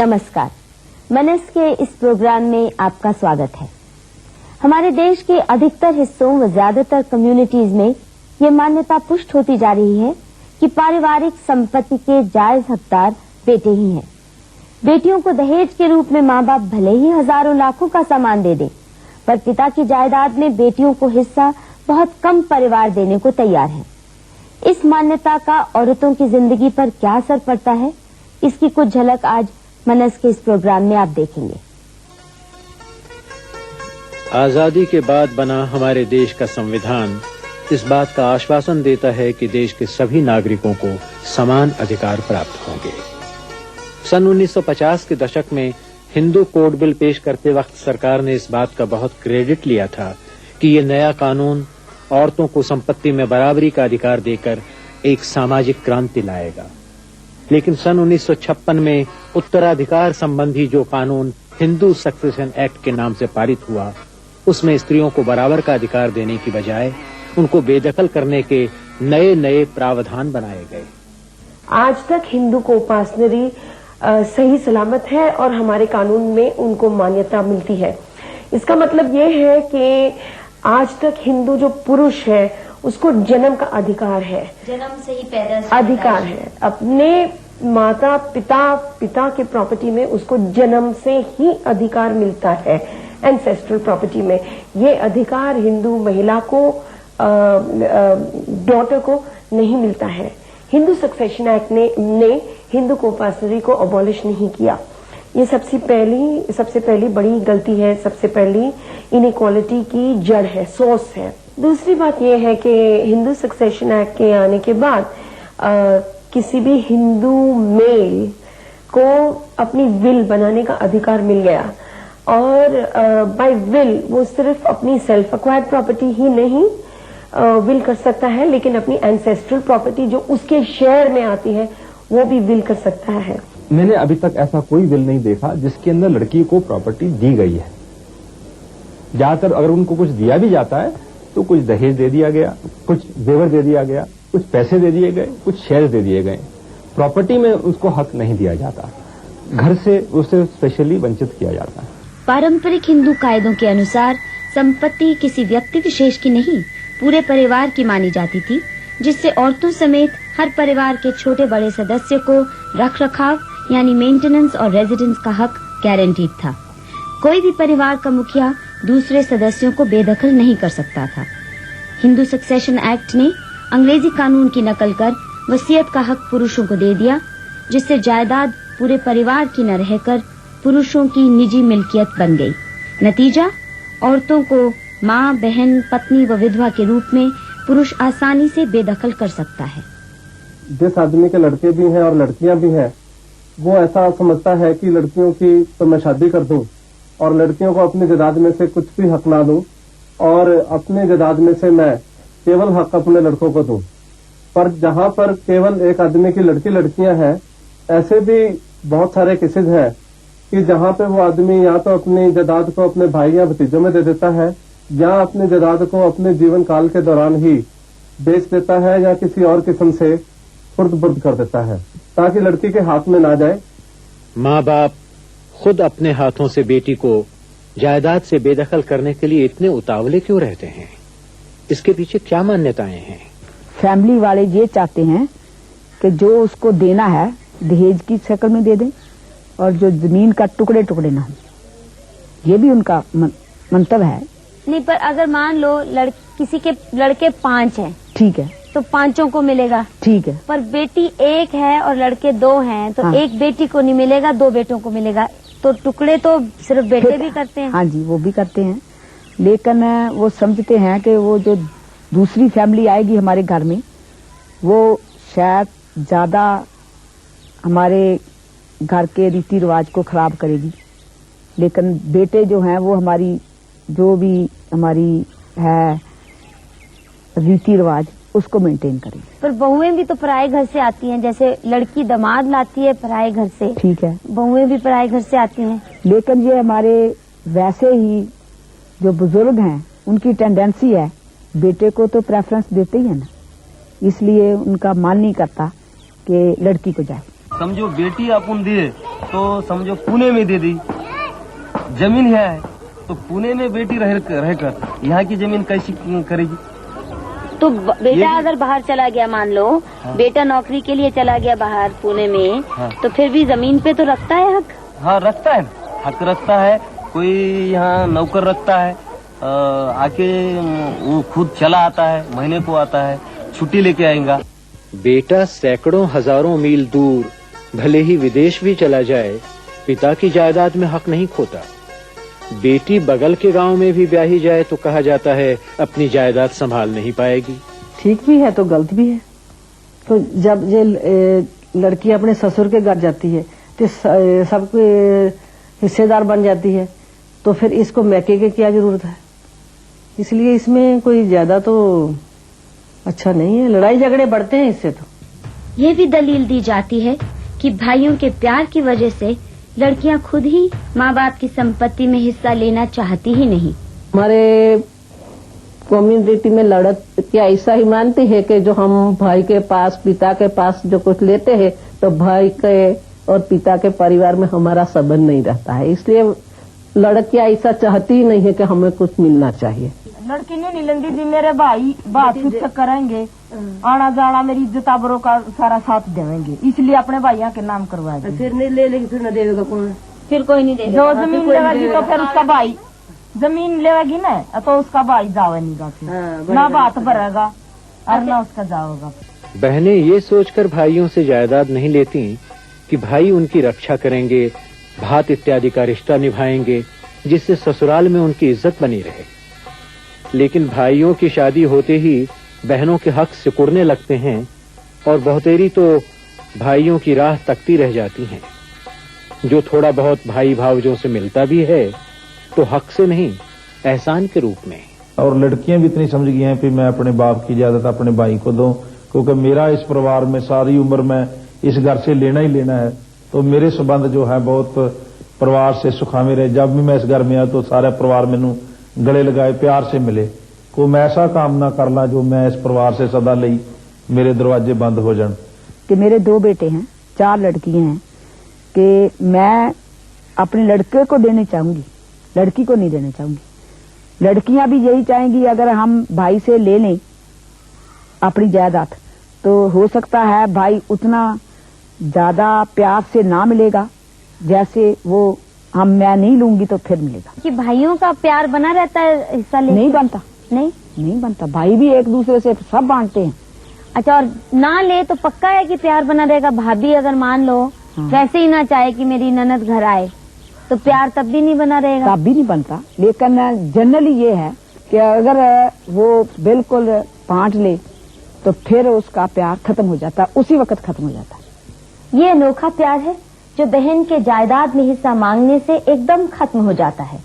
नमस्कार, मनस के इस प्रोग्राम में आपका स्वागत है। हमारे देश के अधिकतर हिस्सों व ज्यादातर कम्युनिटीज में ये मान्यता पुष्ट होती जा रही है कि पारिवारिक संपत्ति के जायज हकदार बेटे ही हैं। बेटियों को दहेज के रूप में माँ बाप भले ही हजारों लाखों का सामान दे दें, पर पिता की जायदाद में बेटियों को हिस्सा बहुत कम परिवार देने को तैयार है। इस मान्यता का औरतों की जिंदगी पर क्या असर पड़ता है, इसकी कुछ झलक आज मनस के इस प्रोग्राम में आप देखेंगे। आजादी के बाद बना हमारे देश का संविधान इस बात का आश्वासन देता है कि देश के सभी नागरिकों को समान अधिकार प्राप्त होंगे। सन 1950 के दशक में हिंदू कोड बिल पेश करते वक्त सरकार ने इस बात का बहुत क्रेडिट लिया था कि ये नया कानून औरतों को संपत्ति में बराबरी का अधिकार देकर एक सामाजिक क्रांति लाएगा। लेकिन सन 1956 में उत्तराधिकार संबंधी जो कानून हिंदू सक्सेशन एक्ट के नाम से पारित हुआ, उसमें स्त्रियों को बराबर का अधिकार देने की बजाय उनको बेदखल करने के नए नए प्रावधान बनाए गए। आज तक हिंदू को उपासनरी सही सलामत है और हमारे कानून में उनको मान्यता मिलती है। इसका मतलब ये है कि आज तक हिंदू जो पुरुष है उसको जन्म का अधिकार है, जन्म से ही पैदा अधिकार है अपने माता पिता के प्रॉपर्टी में, उसको जन्म से ही अधिकार मिलता है। एंसेस्ट्रल प्रॉपर्टी में ये अधिकार हिंदू महिला को डॉटर को नहीं मिलता है। हिंदू सक्सेशन एक्ट ने हिंदू को उपासनरी को अबॉलिश नहीं किया। ये सबसे पहली बड़ी गलती है, सबसे पहली इनइक्वालिटी की जड़ है, सोर्स है। दूसरी बात यह है कि हिंदू सक्सेशन एक्ट के आने के बाद किसी भी हिंदू मेल को अपनी विल बनाने का अधिकार मिल गया और बाय विल वो सिर्फ अपनी सेल्फ एक्वायर्ड प्रॉपर्टी ही नहीं विल कर सकता है, लेकिन अपनी एंसेस्ट्रल प्रॉपर्टी जो उसके शेयर में आती है वो भी विल कर सकता है। मैंने अभी तक ऐसा कोई विल नहीं देखा जिसके अंदर लड़की को प्रॉपर्टी दी गई है। ज्यादातर अगर उनको कुछ दिया भी जाता है तो कुछ दहेज दे दिया गया, कुछ जेवर दे दिया गया, कुछ पैसे दे दिए गए, कुछ शेयर दे दिए गए। प्रॉपर्टी में उसको हक नहीं दिया जाता, घर से उसे स्पेशली वंचित किया जाता है। पारंपरिक हिंदू कायदों के अनुसार संपत्ति किसी व्यक्ति विशेष की नहीं, पूरे परिवार की मानी जाती थी, जिससे औरतों समेत हर परिवार के छोटे बड़े सदस्य को रख रखाव यानी मेंटेनेंस और रेजिडेंस का हक गारंटीड था। कोई भी परिवार का मुखिया दूसरे सदस्यों को बेदखल नहीं कर सकता था। हिंदू सक्सेशन एक्ट ने अंग्रेजी कानून की नकल कर वसीयत का हक पुरुषों को दे दिया, जिससे जायदाद पूरे परिवार की न रहकर पुरुषों की निजी मिल्कियत बन गई। नतीजा, औरतों को माँ, बहन, पत्नी व विधवा के रूप में पुरुष आसानी से बेदखल कर सकता है। जिस आदमी के लड़के भी हैं और लड़कियां भी हैं, वो ऐसा समझता है कि लड़कियों की तो मैं शादी कर दूं और लड़कियों को अपनी जायदाद में से कुछ भी हक ना दूं और अपने जायदाद में से मैं केवल हक अपने लड़कों को दूं। पर जहां पर केवल एक आदमी की लड़कियां हैं, ऐसे भी बहुत सारे केसेस हैं कि जहां पे वो आदमी या तो अपनी जायदाद को अपने भाई या भतीजों में दे देता है या अपनी जायदाद को अपने जीवन काल के दौरान ही बेच देता है या किसी और किस्म से फुर्द कर देता है ताकि लड़की के हाथ में ना जाए। माँ बाप खुद अपने हाथों से बेटी को जायदाद से बेदखल करने के लिए इतने उतावले क्यों रहते हैं? इसके पीछे क्या मान्यताएं हैं? फैमिली वाले ये चाहते हैं कि जो उसको देना है दहेज की शक्ल में दे दें और जो जमीन का टुकड़े टुकड़े ना हो, ये भी उनका मंतव्य है। नहीं, पर अगर मान लो किसी के लड़के 5 हैं, ठीक है, तो 5 को मिलेगा, ठीक है। पर बेटी 1 है और लड़के 2 हैं, तो हाँ। एक बेटी को नहीं मिलेगा, 2 बेटों को मिलेगा। तो टुकड़े तो सिर्फ बेटे भी करते हैं। हाँ जी, वो भी करते हैं, लेकिन वो समझते हैं कि वो जो दूसरी फैमिली आएगी हमारे घर में, वो शायद ज्यादा हमारे घर के रीति रिवाज को खराब करेगी। लेकिन बेटे जो हैं वो हमारी जो भी हमारी है रीति रिवाज उसको मेंटेन करेंगे। पर बहुएं भी तो पराये घर से आती हैं, जैसे लड़की दामाद लाती है पराये घर से, ठीक है, बहुएं भी पराये घर से आती हैं। लेकिन ये हमारे वैसे ही जो बुजुर्ग हैं उनकी टेंडेंसी है बेटे को तो प्रेफरेंस देते ही है ना, इसलिए उनका मन नहीं करता कि लड़की को जाए। समझो बेटी अपन दिए तो समझो पुणे में दे दी, जमीन है तो पुणे में बेटी रहकर यहाँ की जमीन कैसी करेगी? तो बेटा अगर बाहर चला गया, मान लो बेटा नौकरी के लिए चला गया बाहर पुणे में, तो फिर भी जमीन पे तो रखता है हक। हाँ रखता है, हक रखता है। कोई यहाँ नौकर रखता है, आके वो खुद चला आता है, महीने को आता है, छुट्टी लेके आएगा। बेटा सैकड़ों हजारों मील दूर भले ही विदेश भी चला जाए, पिता की जायदाद में हक नहीं खोता। बेटी बगल के गांव में भी ब्याही जाए तो कहा जाता है अपनी जायदाद संभाल नहीं पाएगी। ठीक भी है तो गलत भी है। तो जब ये लड़की अपने ससुर के घर जाती है तो सबके हिस्सेदार बन जाती है, तो फिर इसको मैके की क्या जरूरत है? इसलिए इसमें कोई ज्यादा तो अच्छा नहीं है, लड़ाई झगड़े बढ़ते हैं इससे। तो ये भी दलील दी जाती है कि भाइयों के प्यार की वजह से लड़कियां खुद ही माँ बाप की संपत्ति में हिस्सा लेना चाहती ही नहीं। हमारे कम्युनिटी में लड़कियां ऐसा ही मानती है कि जो हम भाई के पास, पिता के पास जो कुछ लेते हैं तो भाई के और पिता के परिवार में हमारा संबंध नहीं रहता है, इसलिए लड़कियां ऐसा चाहती ही नहीं है कि हमें कुछ मिलना चाहिए। लड़की ने नीलंदी जी मेरे भाई बात कुछ करेंगे, आना जाना मेरी इज्जत आबरों का सारा साथ देंगे, इसलिए अपने भाइयों के नाम करवाएंगे। फिर नहीं ले लेगी, फिर न देगा कौन? फिर कोई नहीं देगा। जो जमीन लेगी तो फिर उसका भाई जमीन लेगी ना, तो उसका भाई जावेगा, फिर ना बात भरेगा और ना उसका जाओगा। बहनें ये सोचकर भाइयों से जायदाद नहीं लेती कि भाई उनकी रक्षा करेंगे, भात इत्यादि का रिश्ता निभाएंगे, जिससे ससुराल में उनकी इज्जत बनी रहे। लेकिन भाइयों की शादी होते ही बहनों के हक सिकुड़ने लगते हैं और बहुतेरी तो भाइयों की राह तकती रह जाती हैं। जो थोड़ा बहुत भाई भावजों से मिलता भी है तो हक से नहीं, एहसान के रूप में। और लड़कियां भी इतनी समझ गई हैं कि मैं अपने बाप की इजाजत अपने भाई को दूं, क्योंकि मेरा इस परिवार में सारी उम्र में इस घर से लेना ही लेना है, तो मेरे संबंध जो है बहुत परिवार से सुखावे रहे। जब भी मैं इस घर में आया तो सारा परिवार मैनू गले लगाए प्यार से मिले। को मैं ऐसा काम ना करना जो मैं इस परिवार से सदा लई मेरे दरवाजे बंद हो जान। कि मेरे 2 बेटे हैं, 4 लड़कियां हैं, कि मैं अपने लड़के को देने चाहूंगी, लड़की को नहीं देना चाहूंगी। लड़कियां भी यही चाहेंगी अगर हम भाई से ले लें अपनी जायदाद, तो हो सकता है भाई उतना ज्यादा प्यार से ना मिलेगा जैसे वो मैं नहीं लूंगी तो फिर मिलेगा। कि भाइयों का प्यार बना रहता है हिस्सा लेने? नहीं बनता, नहीं बनता। भाई भी एक दूसरे से सब बांटते हैं। अच्छा, और ना ले तो पक्का है कि प्यार बना रहेगा? भाभी अगर मान लो वैसे ही ना चाहे कि मेरी ननद घर आए तो प्यार तब भी नहीं बना रहेगा? तब भी नहीं बनता। लेकिन जनरली ये है कि अगर वो बिल्कुल बांट ले तो फिर उसका प्यार खत्म हो जाता, उसी वक्त खत्म हो जाता। ये अनोखा प्यार है जो बहन के जायदाद में हिस्सा मांगने से एकदम खत्म हो जाता है।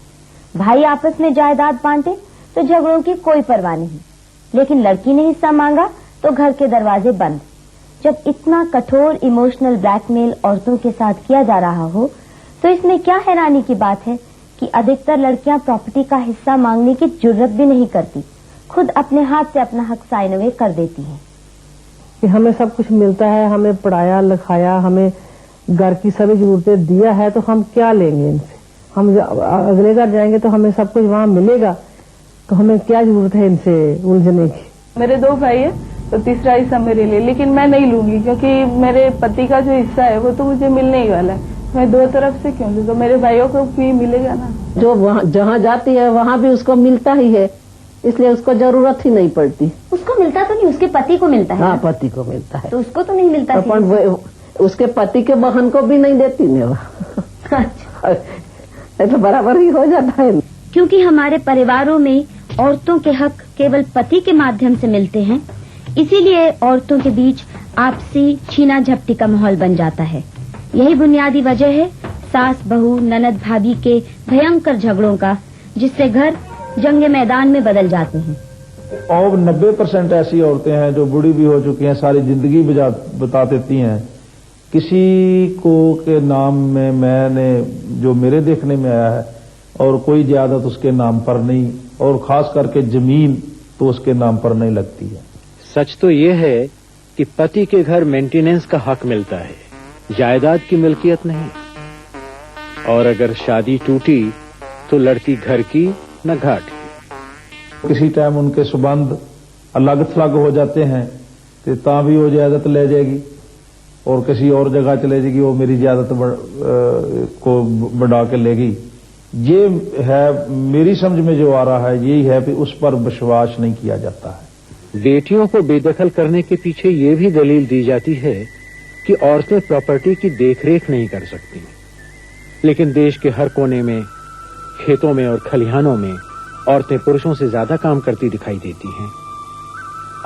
भाई आपस में जायदाद बांटे तो झगड़ों की कोई परवाह नहीं, लेकिन लड़की ने हिस्सा मांगा तो घर के दरवाजे बंद। जब इतना कठोर इमोशनल ब्लैकमेल औरतों के साथ किया जा रहा हो तो इसमें क्या हैरानी की बात है कि अधिकतर लड़कियां प्रॉपर्टी का हिस्सा मांगने की जुर्रत भी नहीं करती, खुद अपने हाथ से अपना हक साइन अवे कर देती हैं। कि हमें सब कुछ मिलता है, हमें पढ़ाया लिखाया, हमें घर की सभी जरूरतें दिया है, तो हम क्या लेंगे इनसे? हम अगले घर जाएंगे तो हमें सब कुछ वहाँ मिलेगा, तो हमें क्या जरूरत है इनसे उलझने की? मेरे 2 भाई है तो तीसरा हिस्सा मेरे लिए, लेकिन मैं नहीं लूंगी क्योंकि मेरे पति का जो हिस्सा है वो तो मुझे मिलने ही वाला है। मैं 2 तरफ से क्यों लूं? तो मेरे भाइयों को भी मिलेगा ना। जो जहाँ जाती है वहाँ भी उसको मिलता ही है, इसलिए उसको जरूरत ही नहीं पड़ती। उसको मिलता तो नहीं, उसके पति को मिलता है। हाँ, पति को मिलता है, तो उसको तो नहीं मिलता। उसके पति के बहन को भी नहीं देती मेवा। तो बराबर ही हो जाता है। क्योंकि हमारे परिवारों में औरतों के हक केवल पति के माध्यम से मिलते हैं, इसीलिए औरतों के बीच आपसी छीना झपटी का माहौल बन जाता है। यही बुनियादी वजह है सास बहू ननद भाभी के भयंकर झगड़ों का, जिससे घर जंगे मैदान में बदल जाते हैं। और 90% ऐसी औरतें हैं जो बूढ़ी भी हो चुकी हैं, सारी जिंदगी बता देती हैं। किसी को के नाम में मैंने जो मेरे देखने में आया है, और कोई ज्यादत उसके नाम पर नहीं, और खास करके जमीन तो उसके नाम पर नहीं लगती है। सच तो ये है कि पति के घर मेंटेनेंस का हक मिलता है, जायदाद की मिल्कियत नहीं। और अगर शादी टूटी तो लड़की घर की न घाट की। किसी टाइम उनके संबंध अलग थलग हो जाते हैं तो ता भी वो ज्यादत ले जाएगी और किसी और जगह चले जाएगी, वो मेरी ज्यादत को बढ़ा के लेगी। ये है मेरी समझ में जो आ रहा है, यही है कि उस पर विश्वास नहीं किया जाता है। बेटियों को बेदखल करने के पीछे ये भी दलील दी जाती है कि औरतें प्रॉपर्टी की देखरेख नहीं कर सकती, लेकिन देश के हर कोने में, खेतों में और खलिहानों में औरतें पुरुषों से ज्यादा काम करती दिखाई देती हैं।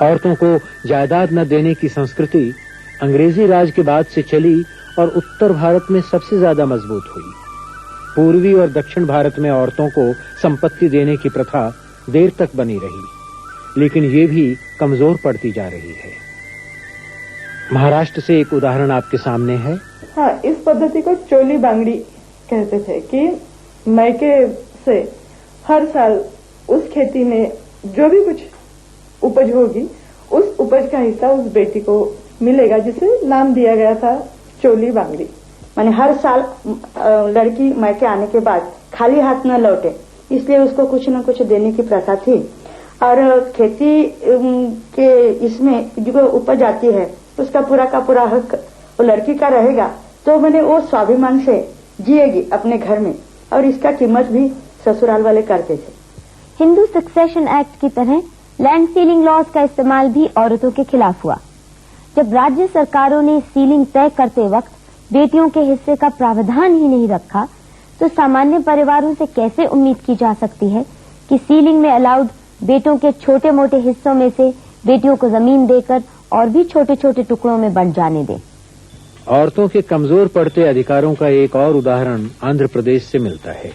औरतों को जायदाद न देने की संस्कृति अंग्रेजी राज के बाद से चली और उत्तर भारत में सबसे ज्यादा मजबूत हुई। पूर्वी और दक्षिण भारत में औरतों को संपत्ति देने की प्रथा देर तक बनी रही, लेकिन ये भी कमजोर पड़ती जा रही है। महाराष्ट्र से एक उदाहरण आपके सामने है। हाँ, इस पद्धति को चोली बांगड़ी कहते थे कि मायके से हर साल उस खेती में जो भी कुछ उपज होगी, उस उपज का हिस्सा उस बेटी को मिलेगा, जिसे नाम दिया गया था चोली बांगड़ी। माने हर साल लड़की मायके आने के बाद खाली हाथ न लौटे, इसलिए उसको कुछ न कुछ देने की प्रथा थी। और खेती के इसमें जो उपज आती है उसका पूरा का पूरा हक वो लड़की का रहेगा, तो मैंने वो स्वाभिमान से जिएगी अपने घर में, और इसका कीमत भी ससुराल वाले करते थे। हिंदू सक्सेशन एक्ट की तरह लैंड सीलिंग लॉज का इस्तेमाल भी औरतों के खिलाफ हुआ। जब राज्य सरकारों ने सीलिंग तय करते वक्त बेटियों के हिस्से का प्रावधान ही नहीं रखा, तो सामान्य परिवारों से कैसे उम्मीद की जा सकती है कि सीलिंग में अलाउड बेटों के छोटे मोटे हिस्सों में से बेटियों को जमीन देकर और भी छोटे छोटे टुकड़ों में बंट जाने दें। औरतों के कमजोर पड़ते अधिकारों का एक और उदाहरण आंध्र प्रदेश से मिलता है।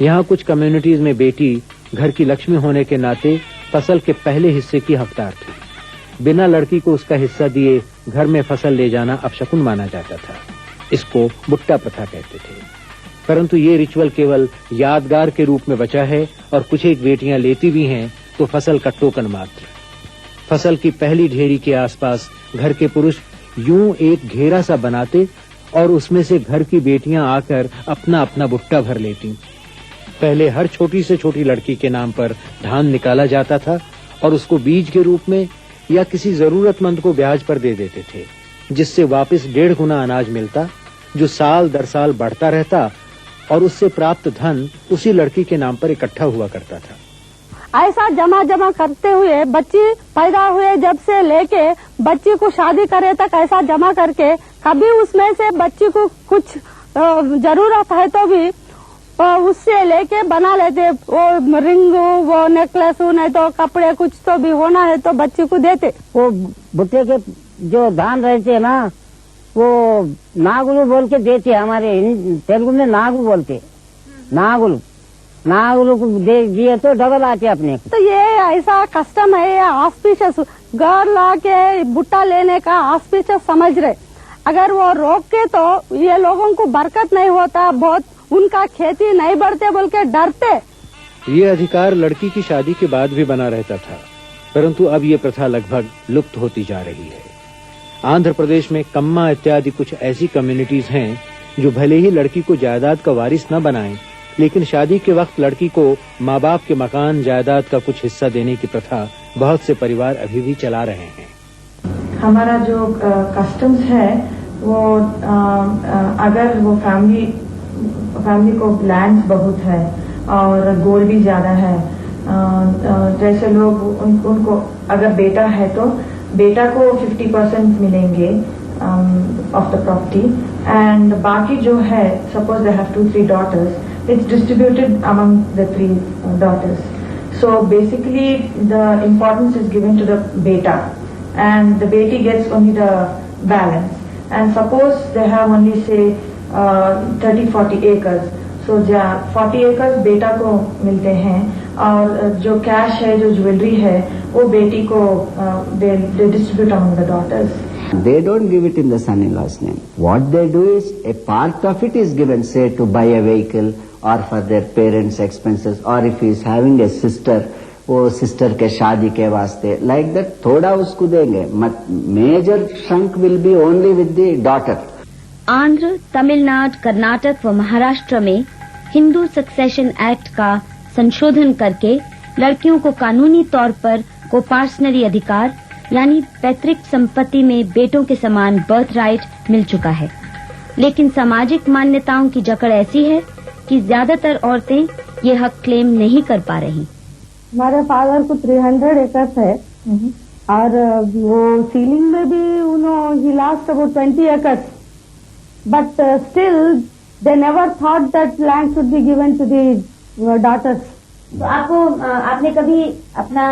यहाँ कुछ कम्युनिटीज में बेटी घर की लक्ष्मी होने के नाते फसल के पहले हिस्से की हकदार थी। बिना लड़की को उसका हिस्सा दिए घर में फसल ले जाना अपशकुन माना जाता था। इसको बुट्टा प्रथा कहते थे। परंतु ये रिचुअल केवल यादगार के रूप में बचा है, और कुछ एक बेटियां लेती भी हैं तो फसल का टोकन मात्र। फसल की पहली ढेरी के आसपास घर के पुरुष यूं एक घेरा सा बनाते और उसमें से घर की बेटियां आकर अपना अपना बुट्टा भर लेती। पहले हर छोटी से छोटी लड़की के नाम पर धान निकाला जाता था और उसको बीज के रूप में या किसी जरूरतमंद को ब्याज पर दे देते थे, जिससे वापस 1.5 गुना अनाज मिलता, जो साल दर साल बढ़ता रहता और उससे प्राप्त धन उसी लड़की के नाम पर इकट्ठा हुआ करता था। ऐसा जमा जमा करते हुए बच्ची पैदा हुए जब से लेके बच्ची को शादी करे तक ऐसा जमा करके, कभी उसमें से बच्ची को कुछ जरूरत है तो भी उससे लेके बना लेते, वो रिंग, वो नेकलेस, नहीं तो कपड़े, कुछ तो भी होना है तो बच्ची को देते। वो भुट्टे के जो धान रहते ना, वो नागुलू बोल के देते, हमारे तेलुगु में नागु बोलते, नागुलू को दे दिए तो डबल आते अपने। तो ये ऐसा कस्टम है, ये ऑस्पिशियस, घर ला के भुट्टा लेने का ऑस्पिशियस समझ रहे। अगर वो रोक के तो ये लोगों को बरकत नहीं होता, बहुत उनका खेती नहीं बढ़ते बोल के डरते। ये अधिकार लड़की की शादी के बाद भी बना रहता था, परंतु अब ये प्रथा लगभग लुप्त होती जा रही है। आंध्र प्रदेश में कम्मा इत्यादि कुछ ऐसी कम्युनिटीज हैं जो भले ही लड़की को जायदाद का वारिस न बनाएं, लेकिन शादी के वक्त लड़की को माँ बाप के मकान जायदाद का कुछ हिस्सा देने की प्रथा बहुत से परिवार अभी भी चला रहे हैं। हमारा जो कस्टम्स है वो अगर वो फैमिली को लैंड बहुत है और गोल्ड भी ज्यादा है, जैसे लोग उनको अगर बेटा है तो बेटा को 50% मिलेंगे ऑफ द प्रॉपर्टी, एंड बाकी जो है, suppose they have 2-3 daughters, it's distributed among the 3 daughters. So basically, the importance is given to the beta, and the beti gets only the balance. And suppose they have only say 30-40 acres, so 40 acres बेटा को मिलते हैं, और जो cash है, जो jewellery है, वो बेटी को they distribute among the daughters. They don't give it in the son-in-law's name. What they do is, a part of it is given, say, to buy a vehicle or for their parents' expenses, or if he is having a sister, वो sister के शादी के वास्ते, like that, थोड़ा उसको देंगे. Major chunk will be only with the daughter. Andhra, Tamil Nadu, Karnataka व महाराष्ट्र में हिंदू सक्सेशन एक्ट का संशोधन करके लड़कियों को कानूनी तौर पर कोपार्सनरी अधिकार यानी पैतृक संपत्ति में बेटों के समान बर्थ राइट मिल चुका है, लेकिन सामाजिक मान्यताओं की जकड़ ऐसी है कि ज्यादातर औरतें ये हक क्लेम नहीं कर पा रही। हमारे फादर को 300 एकर्स है, और वो सीलिंग में भी he last about 20 acres, but still they never thought that land should be given to the daughters. तो आपने कभी अपना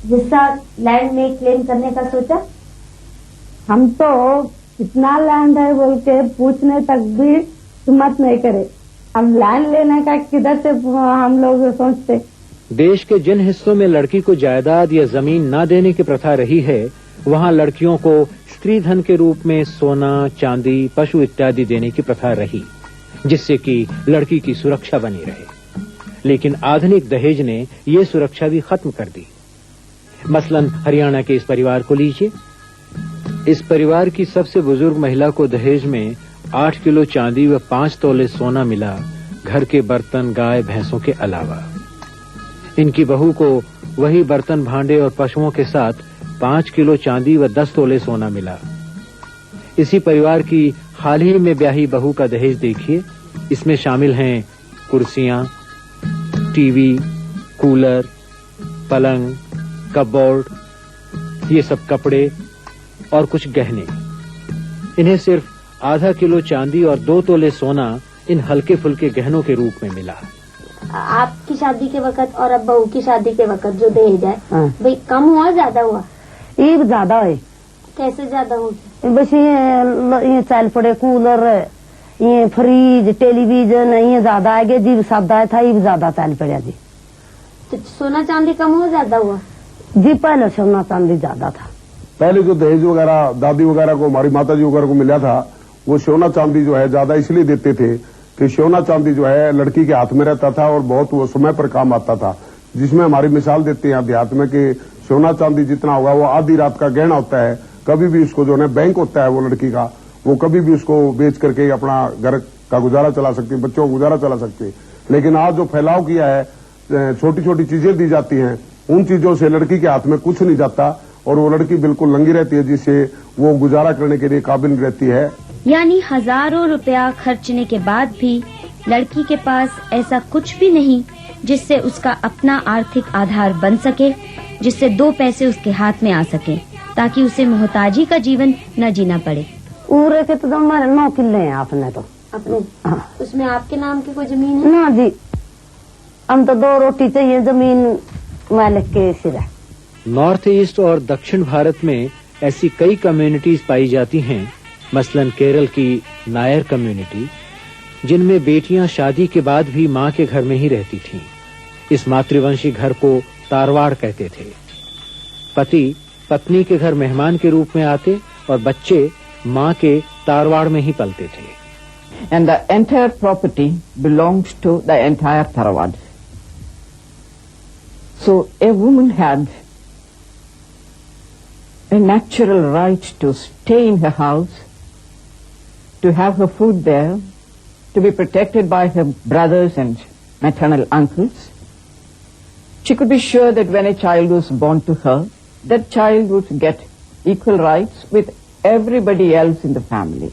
हिस्सा लैंड में क्लेम करने का सोचा? हम तो कितना लैंड है बोल के पूछने तक भी हिम्मत नहीं करे। हम लैंड लेने का किधर से हम लोग सोचते। देश के जिन हिस्सों में लड़की को जायदाद या जमीन न देने की प्रथा रही है, वहां लड़कियों को स्त्री धन के रूप में सोना, चांदी, पशु इत्यादि देने की प्रथा रही, जिससे कि लड़की की सुरक्षा बनी रहे। लेकिन आधुनिक दहेज ने ये सुरक्षा भी खत्म कर दी। मसलन हरियाणा के इस परिवार को लीजिए। इस परिवार की सबसे बुजुर्ग महिला को दहेज में 8 किलो चांदी व 5 तोले सोना मिला, घर के बर्तन, गाय भैंसों के अलावा। इनकी बहू को वही बर्तन, भांडे और पशुओं के साथ 5 किलो चांदी व 10 तोले सोना मिला। इसी परिवार की हाल ही में ब्याही बहू का दहेज देखिए। इसमें शामिल हैं कुर्सियां, टीवी, कूलर, पलंग, कपबोर्ड, ये सब कपड़े और कुछ गहने। इन्हें सिर्फ आधा किलो चांदी और 2 तोले सोना इन हल्के फुल्के गहनों के रूप में मिला। आपकी शादी के वक्त और अब बहू की शादी के वक्त जो दहेज है, भाई कम हुआ ज्यादा हुआ? ये ज्यादा है। कैसे ज्यादा हो? बस ये चल पड़े कूलर, ये फ्रिज, टेलीविजन, ये ज्यादा आगे जी सादा था, ये ज्यादा चल पड़ा जी। तो सोना चांदी कम हुआ ज्यादा हुआ? जी पहले सोना चांदी ज्यादा था। पहले जो दहेज वगैरह दादी वगैरह को, हमारी माता जी वगैरह को मिला था, वो सोना चांदी जो है ज्यादा इसलिए देते थे कि सोना चांदी जो है लड़की के हाथ में रहता था और बहुत वो समय पर काम आता था। जिसमें हमारी मिसाल देते हैं अध्यात्म में कि सोना चांदी जितना होगा वो आधी रात का गहना होता है। कभी भी उसको जो है बैंक होता है वो लड़की का, वो कभी भी उसको बेच करके अपना घर का गुजारा चला सकती है, बच्चों का गुजारा चला सकती है। लेकिन आज जो फैलाव किया है, छोटी छोटी चीजें दी जाती हैं, उन चीजों से लड़की के हाथ में कुछ नहीं जाता और वो लड़की बिल्कुल नंगी रहती है, जिससे वो गुजारा करने के लिए काबिल रहती है। यानी हजारों रुपया खर्चने के बाद भी लड़की के पास ऐसा कुछ भी नहीं जिससे उसका अपना आर्थिक आधार बन सके, जिससे 2 पैसे उसके हाथ में आ सके, ताकि उसे मोहताजी का जीवन न जीना पड़े। पूरे के तो हमारे 9 किले हैं आपने तो अपने। उसमें आपके नाम की कोई जमीन है? ना जी, हम तो 2 रोटी चाहिए, जमीन मालिक के सिर है। नॉर्थ ईस्ट और दक्षिण भारत में ऐसी कई कम्युनिटीज पाई जाती हैं, मसलन केरल की नायर कम्युनिटी, जिनमें बेटियां शादी के बाद भी मां के घर में ही रहती थीं। इस मातृवंशी घर को तारवाड़ कहते थे। पति पत्नी के घर मेहमान के रूप में आते और बच्चे मां के तारवाड़ में ही पलते थे। And the entire property belongs to the entire Tharwad. So a woman had a natural right to stay in her house, to have her food there, to be protected by her brothers and maternal uncles. She could be sure that when a child was born to her, that child would get equal rights with everybody else in the family.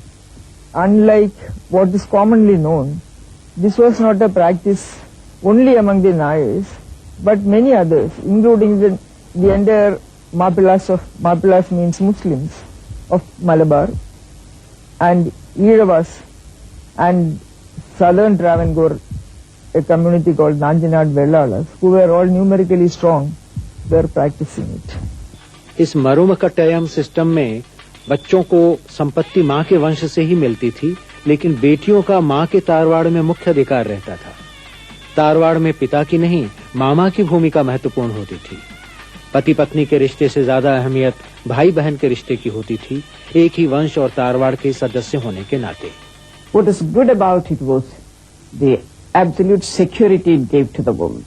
Unlike what is commonly known, this was not a practice only among the Nayars, but many others, including the entire Mapilas means Muslims of Malabar, and Iravas and southern Travancore a community called Nanjinad Vellalas, who were all numerically strong, were practicing it. इस मरुमकट्टयम system में बच्चों को संपत्ति मां के वंश से ही मिलती थी, लेकिन बेटियों का मां के तारवाड़ में मुख्य अधिकार रहता था। तारवाड़ में पिता की नहीं, मामा की भूमिका महत्वपूर्ण होती थी। पति पत्नी के रिश्ते से ज्यादा अहमियत भाई बहन के रिश्ते की होती थी, एक ही वंश और तारवाड़ के सदस्य होने के नाते। What is good about it was the absolute security it gave to the woman.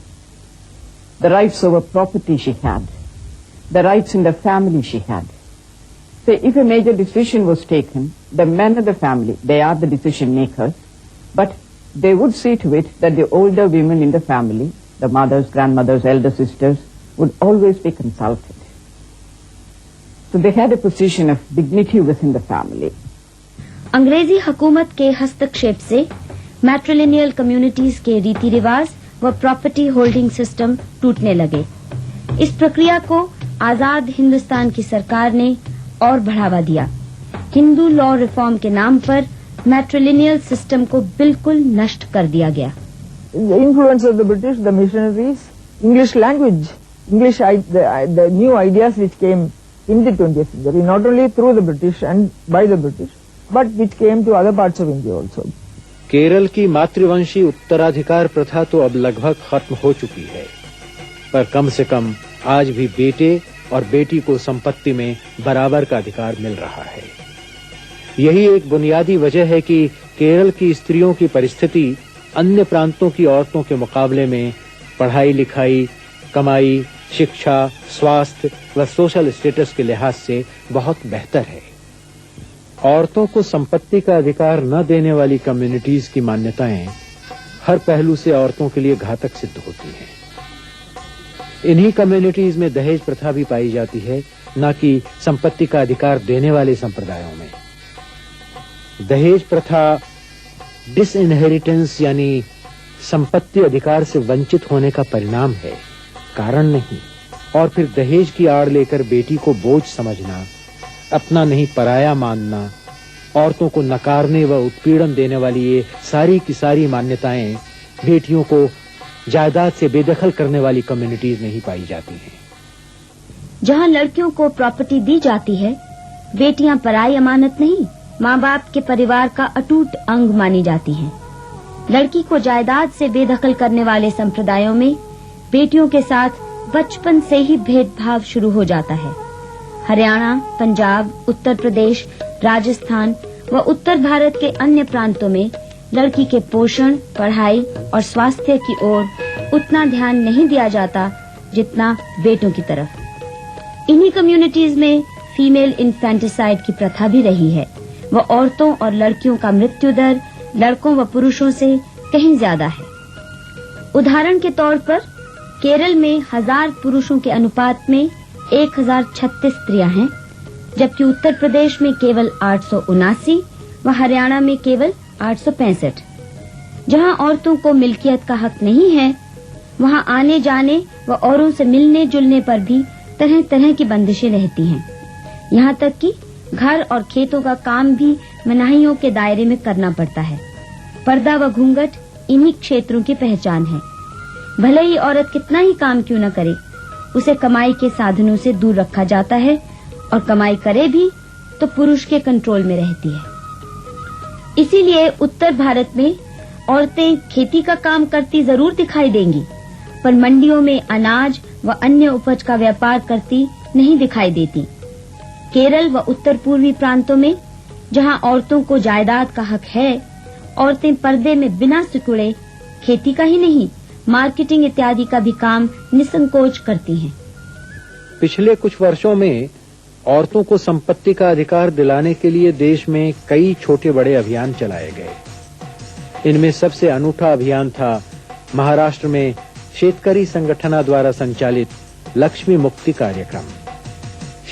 The rights over property she had, the rights in the family she had. So if a major decision was taken, the men of the family, they are the decision makers, but they would see to it that the older women in the family, the mothers, grandmothers, elder sisters, would always be consulted. So they had a position of dignity within the family. अंग्रेजी हुकूमत के हस्तक्षेप से मैट्रिलिनियल communities के रीति रिवाज व property holding system टूटने लगे। इस प्रक्रिया को आजाद हिंदुस्तान की सरकार ने और बढ़ावा दिया। हिंदू लॉ रिफॉर्म के नाम पर मैट्रिलिनियल सिस्टम को बिल्कुल नष्ट कर दिया गया। The influence of the British, the missionaries, English language, the new ideas which came in the 20th century, not only through the British and by the British, but which came to other parts of India also. Kerala की मातृवंशी उत्तराधिकार प्रथा तो अब लगभग खत्म हो चुकी है, पर कम से कम आज भी बेटे और बेटी को संपत्ति में बराबर का अधिकार मिल रहा है। यही एक बुनियादी वजह है कि केरल की स्त्रियों की परिस्थिति अन्य प्रांतों की औरतों के मुकाबले में पढ़ाई लिखाई, कमाई, शिक्षा, स्वास्थ्य व सोशल स्टेटस के लिहाज से बहुत बेहतर है। औरतों को संपत्ति का अधिकार न देने वाली कम्युनिटीज की मान्यताएं हर पहलू से औरतों के लिए घातक सिद्ध होती हैं। इन्हीं कम्युनिटीज में दहेज प्रथा भी पाई जाती है, न कि संपत्ति का अधिकार देने वाले संप्रदायों में। दहेज प्रथा डिसइनहेरिटेंस यानी संपत्ति अधिकार से वंचित होने का परिणाम है, कारण नहीं। और फिर दहेज की आड़ लेकर बेटी को बोझ समझना, अपना नहीं पराया मानना, औरतों को नकारने व उत्पीड़न देने वाली ये सारी की सारी मान्यताएं बेटियों को जायदाद से बेदखल करने वाली कम्युनिटीज में ही पाई जाती हैं। जहां लड़कियों को प्रॉपर्टी दी जाती है, बेटियां पराई अमानत नहीं, माँ बाप के परिवार का अटूट अंग मानी जाती हैं। लड़की को जायदाद से बेदखल करने वाले संप्रदायों में बेटियों के साथ बचपन से ही भेदभाव शुरू हो जाता है। हरियाणा, पंजाब, उत्तर प्रदेश, राजस्थान व उत्तर भारत के अन्य प्रांतों में लड़की के पोषण, पढ़ाई और स्वास्थ्य की ओर उतना ध्यान नहीं दिया जाता जितना बेटों की तरफ। इन्हीं कम्युनिटीज में फीमेल इन्फेंटिसाइड की प्रथा भी रही है। वह औरतों और लड़कियों का मृत्यु दर लड़कों व पुरुषों से कहीं ज्यादा है। उदाहरण के तौर पर केरल में 1000 पुरुषों के अनुपात में 1036 स्त्रियां हैं, जबकि उत्तर प्रदेश में केवल 879 व हरियाणा में केवल 865। जहां औरतों को मिल्कियत का हक नहीं है, वहां आने जाने व औरों से मिलने जुलने पर भी तरह तरह की बंदिशें रहती हैं। यहाँ तक कि घर और खेतों का काम भी मनाहियों के दायरे में करना पड़ता है। पर्दा व घूंघट इन्हीं क्षेत्रों की पहचान है। भले ही औरत कितना ही काम क्यों न करे, उसे कमाई के साधनों से दूर रखा जाता है, और कमाई करे भी तो पुरुष के कंट्रोल में रहती है। इसीलिए उत्तर भारत में औरतें खेती का काम करती जरूर दिखाई देंगी, पर मंडियों में अनाज व अन्य उपज का व्यापार करती नहीं दिखाई देती। केरल व उत्तर पूर्वी प्रांतों में जहां औरतों को जायदाद का हक है, औरतें पर्दे में बिना सिकुड़े खेती का ही नहीं, मार्केटिंग इत्यादि का भी काम निसंकोच करती हैं। पिछले कुछ वर्षों में औरतों को संपत्ति का अधिकार दिलाने के लिए देश में कई छोटे बड़े अभियान चलाए गए। इनमें सबसे अनूठा अभियान था महाराष्ट्र में शेतकरी संगठना द्वारा संचालित लक्ष्मी मुक्ति कार्यक्रम।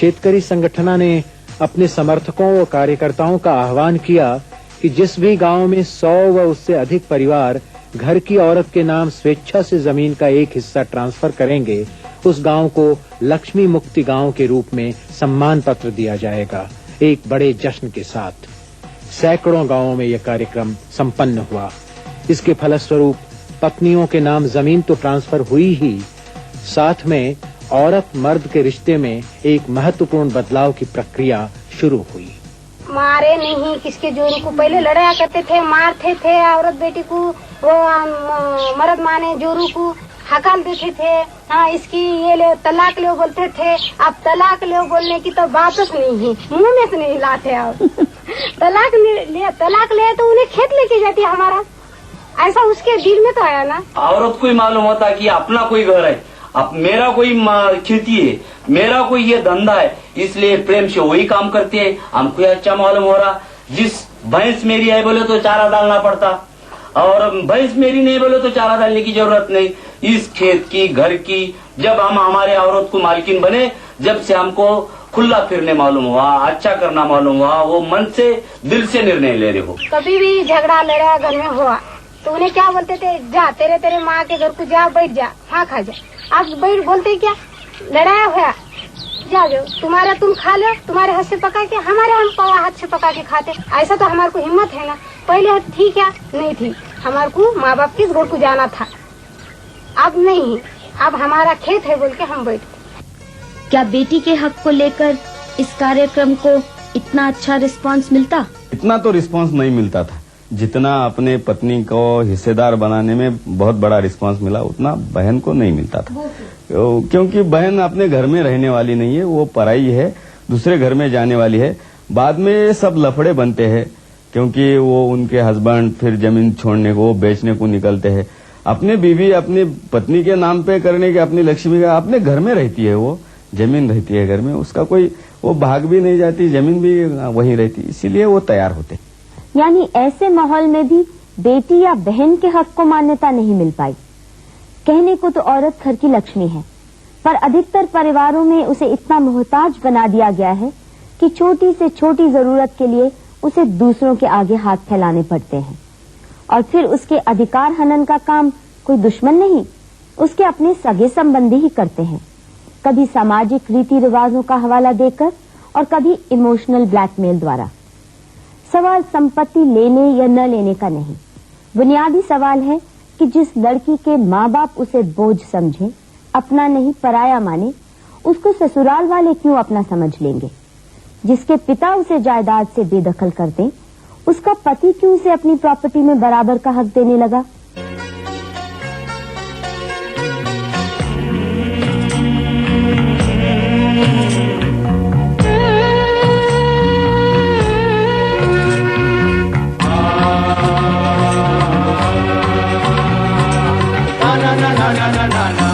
शेतकरी संगठना ने अपने समर्थकों व कार्यकर्ताओं का आह्वान किया कि जिस भी गांव में 100 व उससे अधिक परिवार घर की औरत के नाम स्वेच्छा से जमीन का एक हिस्सा ट्रांसफर करेंगे, उस गांव को लक्ष्मी मुक्ति गांव के रूप में सम्मान पत्र दिया जाएगा। एक बड़े जश्न के साथ सैकड़ों गांवों में यह कार्यक्रम संपन्न हुआ। इसके फलस्वरूप पत्नियों के नाम जमीन तो ट्रांसफर हुई ही, साथ में औरत मर्द के रिश्ते में एक महत्वपूर्ण बदलाव की प्रक्रिया शुरू हुई। मारे नहीं किसके जोरू को, पहले लड़ाया करते थे, मारते थे औरत बेटी को, वो मर्द माने जोरू को हकाल देते थे, हाँ इसकी ये ले तलाक ले बोलते थे। अब तलाक ले बोलने की तो बात नहीं है, मुंह में से नहीं लाते। अब तलाक ले तो उन्हें खेत लेके जाती है हमारा, ऐसा उसके दिल में तो आया ना। औरत को ही मालूम होता कि अपना कोई घर है, अब मेरा कोई खेती है, मेरा कोई ये धंधा है, इसलिए प्रेम से वही काम करती है। हमको अच्छा मालूम हो रहा, जिस भैंस मेरी है बोले तो चारा डालना पड़ता, और भैंस मेरी नहीं बोले तो चारा डालने की जरूरत नहीं। इस खेत की, घर की, जब हम हमारे औरत को मालकिन बने, जब से हमको खुला फिरने मालूम हुआ, अच्छा करना मालूम हुआ, वो मन से दिल से निर्णय ले रहे हो। कभी भी झगड़ा लड़ा घर में हुआ तो उन्हें क्या बोलते थे, जा तेरे माँ के घर को जा, बैठ जा, हाँ खा जा। आप बैठ बोलते क्या, लड़ाया हुआ जा जो तुम्हारा तुम खा लो, तुम्हारे हाथ से पका के, हमारे हम पवा हाथ से पका के खाते। ऐसा तो हमारे को हिम्मत है ना, पहले थी क्या नहीं थी, हमारे को माँ बाप के घर को जाना था, अब नहीं, अब हमारा खेत है बोल के हम बैठ। क्या बेटी के हक को लेकर इस कार्यक्रम को इतना अच्छा रिस्पांस मिलता? इतना तो रिस्पांस नहीं मिलता था जितना अपने पत्नी को हिस्सेदार बनाने में बहुत बड़ा रिस्पांस मिला, उतना बहन को नहीं मिलता था। क्योंकि बहन अपने घर में रहने वाली नहीं है, वो पराई है, दूसरे घर में जाने वाली है। बाद में सब लफड़े बनते हैं, क्योंकि वो उनके हस्बैंड फिर जमीन छोड़ने को, बेचने को निकलते हैं। अपने बीवी अपनी पत्नी के नाम पे करने के, अपनी लक्ष्मी का अपने घर में रहती है, वो जमीन रहती है घर में, उसका कोई वो भाग भी नहीं जाती, जमीन भी वहीं रहती, इसीलिए वो तैयार होते। यानी ऐसे माहौल में भी बेटी या बहन के हक को मान्यता नहीं मिल पाई। कहने को तो औरत घर की लक्ष्मी है, पर अधिकतर परिवारों में उसे इतना मोहताज बना दिया गया है कि छोटी से छोटी जरूरत के लिए उसे दूसरों के आगे हाथ फैलाने पड़ते हैं। और फिर उसके अधिकार हनन का काम कोई दुश्मन नहीं, उसके अपने सगे संबंधी ही करते हैं, कभी सामाजिक रीति रिवाजों का हवाला देकर और कभी इमोशनल ब्लैकमेल द्वारा। सवाल संपत्ति लेने या न लेने का नहीं, बुनियादी सवाल है कि जिस लड़की के माँ बाप उसे बोझ समझे, अपना नहीं पराया माने, उसको ससुराल वाले क्यों अपना समझ लेंगे? जिसके पिता उसे जायदाद से बेदखल कर दें, उसका पति क्यों उसे अपनी प्रॉपर्टी में बराबर का हक देने लगा? na na na na na na